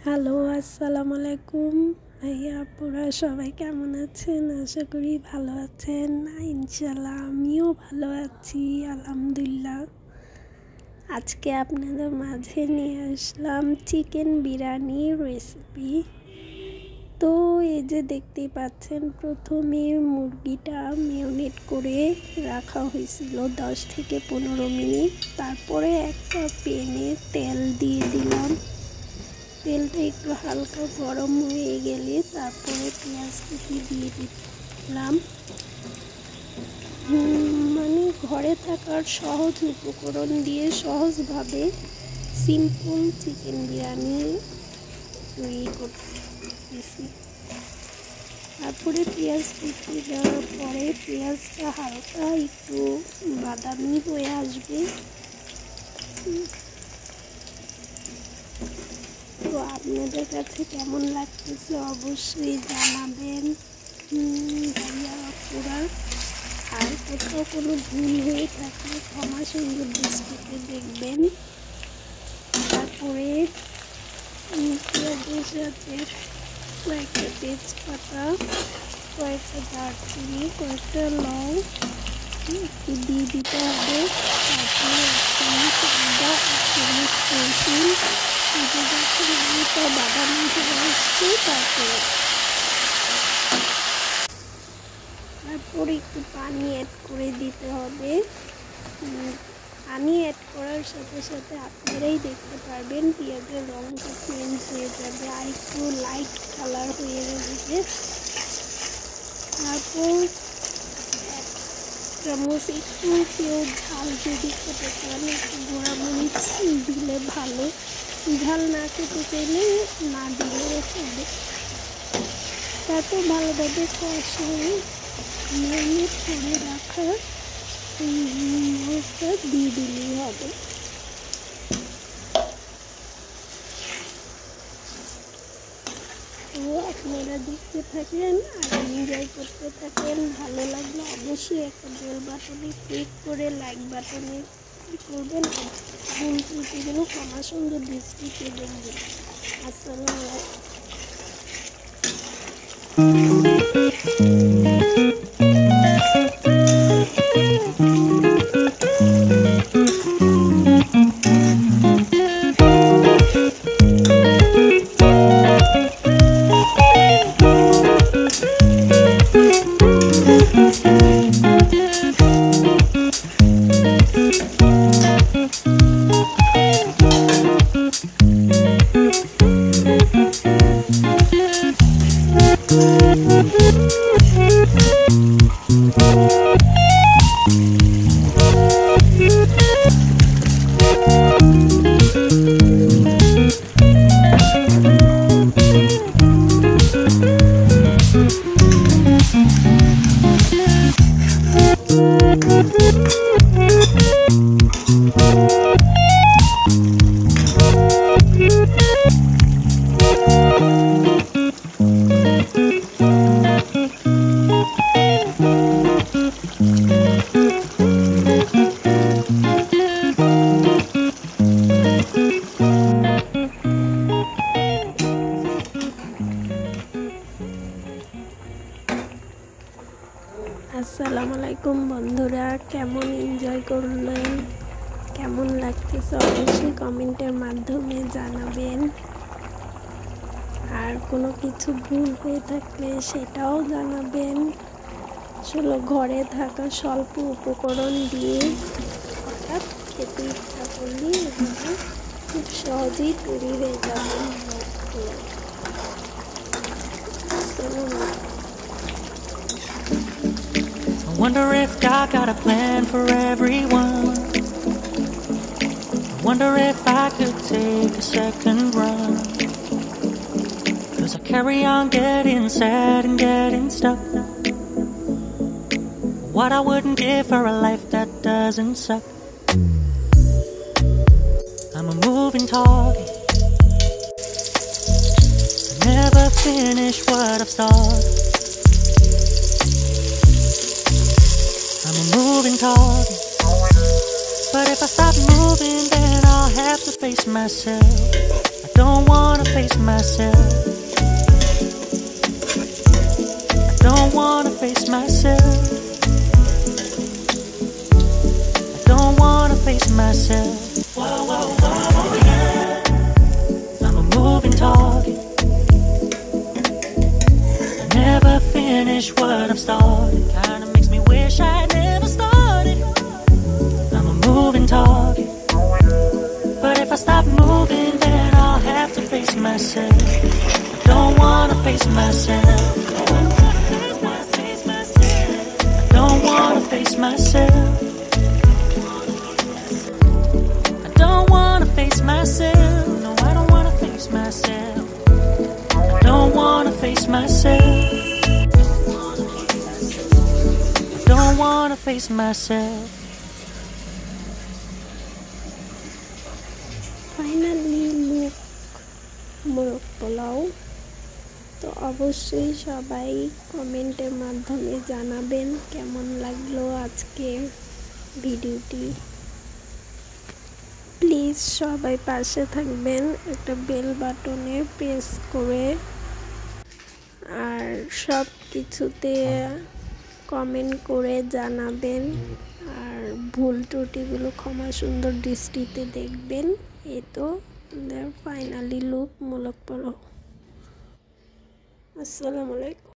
Hello, আসসালামু আলাইকুম। ভাইয়া আপুরা সবাই কেমন আছেন? আশা করি ভালো আছেন। ইনশাআল্লাহ আমিও ভালো আছি, আলহামদুলিল্লাহ। আজকে আপনাদের মাঝে নিয়ে আসলাম চিকেন বিরিয়ানির রেসিপি। তো এই যে দেখতেই পাচ্ছেন, প্রথমে মুরগিটা ম্যারিনেট করে রাখা হয়েছিল 10 থেকে 15 মিনিট। তারপরে একটা প্যানে তেল দিয়ে দিলাম। তেলটা একটু হালকা গরম হয়ে গেলে তারপরে পেঁয়াজ কুচি দিয়ে দিলাম। মানে ঘরে থাকার সহজ উপকরণ দিয়ে সহজভাবে সিম্পল চিকেন বিরিয়ানি তৈরি করতেছি। তারপরে পেঁয়াজ কুচি দেওয়ার পরে পেঁয়াজটা হালকা একটু বাদামি হয়ে আসবে। তো আপনাদের কাছে কেমন লাগতেছে অবশ্যই জানাবেন ভাইয়া আপুরা। আর কোথাও কোনো ভুল হয়ে থাকলে ক্ষমা সুন্দর দৃষ্টিতে দেখবেন। তারপরে পেঁয়াজের সাথে কয়েকটা তেজপাতা, কয়েকটা দারচিনি, কয়েকটা লং একটু দিয়ে দিতে হবে। তারপরে 1 চামচ আদা, 1 চামচ রসুন, বাদামি হয়ে আসছে। তারপরে একটু পানি অ্যাড করে দিতে হবে। পানি অ্যাড করার সাথে সাথে আপনারাই দেখতে পারবেন পেঁয়াজের রঙটা চেঞ্জ হয়ে যাবে, আর একটু লাইট কালার হয়ে যাবে। তারপর 1 চামচ একটু কেউ ঝাল যদি খেতে চান একটু গোড়ামরিচ দিলে ভালো, ঝাল না খেতে চাইলে না দিলেও হবে। তারপর ভালোভাবে কষিয়ে ম্যারিনেট করে রাখা মাছটা দিয়ে দিলেই হবে। তো আপনারা দেখতে থাকেন আর এনজয় করতে থাকেন। ভালো লাগলে অবশ্যই একটা বেল বাটনে ক্লিক করে লাইক বাটনে ক্লিক করবেন। ভুল ত্রুটিগুলো ক্ষমা সুন্দর দৃষ্টিতে দেখবেন। আসসালামু আসসালামু আলাইকুম বন্ধুরা, কেমন এনজয় করলেন, কেমন লাগতেছে অবশ্যই কমেন্টের মাধ্যমে জানাবেন। আর কোনো কিছু ভুল হয়ে থাকলে সেটাও জানাবেন। আসলে ঘরে থাকা স্বল্প উপকরণ দিয়ে হঠাৎ খেতে ইচ্ছা করলে এগুলো খুব সহজেই তৈরি হয়ে যাবে। I wonder if God got a plan for everyone. I wonder if I could take a second run. 'Cause I carry on getting sad and getting stuck. What I wouldn't give for a life that doesn't suck. I'm a moving target. I never finish what I've started. I'm a moving target. But if I stop moving, then I'll have to face myself. I don't wanna face face myself. I don't wanna face myself. I don't wanna face myself. Whoa, whoa, whoa, yeah. I'm a moving target. I never finish what I've started. Kinda makes me wish I never started. I'm a moving target. But if I stop moving, then I'll have to face myself. I don't wanna face myself. I don't wanna face myself. I don't wanna face myself. No, I don't wanna face myself. I don't wanna face myself. I don't wanna face myself. Finally look মোরগ পোলাও। তো অবশ্যই সবাই কমেন্টের মাধ্যমে জানাবেন কেমন লাগলো আজকে ভিডিওটি। প্লিজ সবাই পাশে থাকবেন একটা বেল বাটনে প্রেস করে, আর সব কিছুতে কমেন্ট করে জানাবেন, আর ভুল ত্রুটিগুলো ক্ষমা সুন্দর দৃষ্টিতে দেখবেন। এই তো ফাইনালি লুক মোরগ পোলাও। আসসালামু আলাইকুম।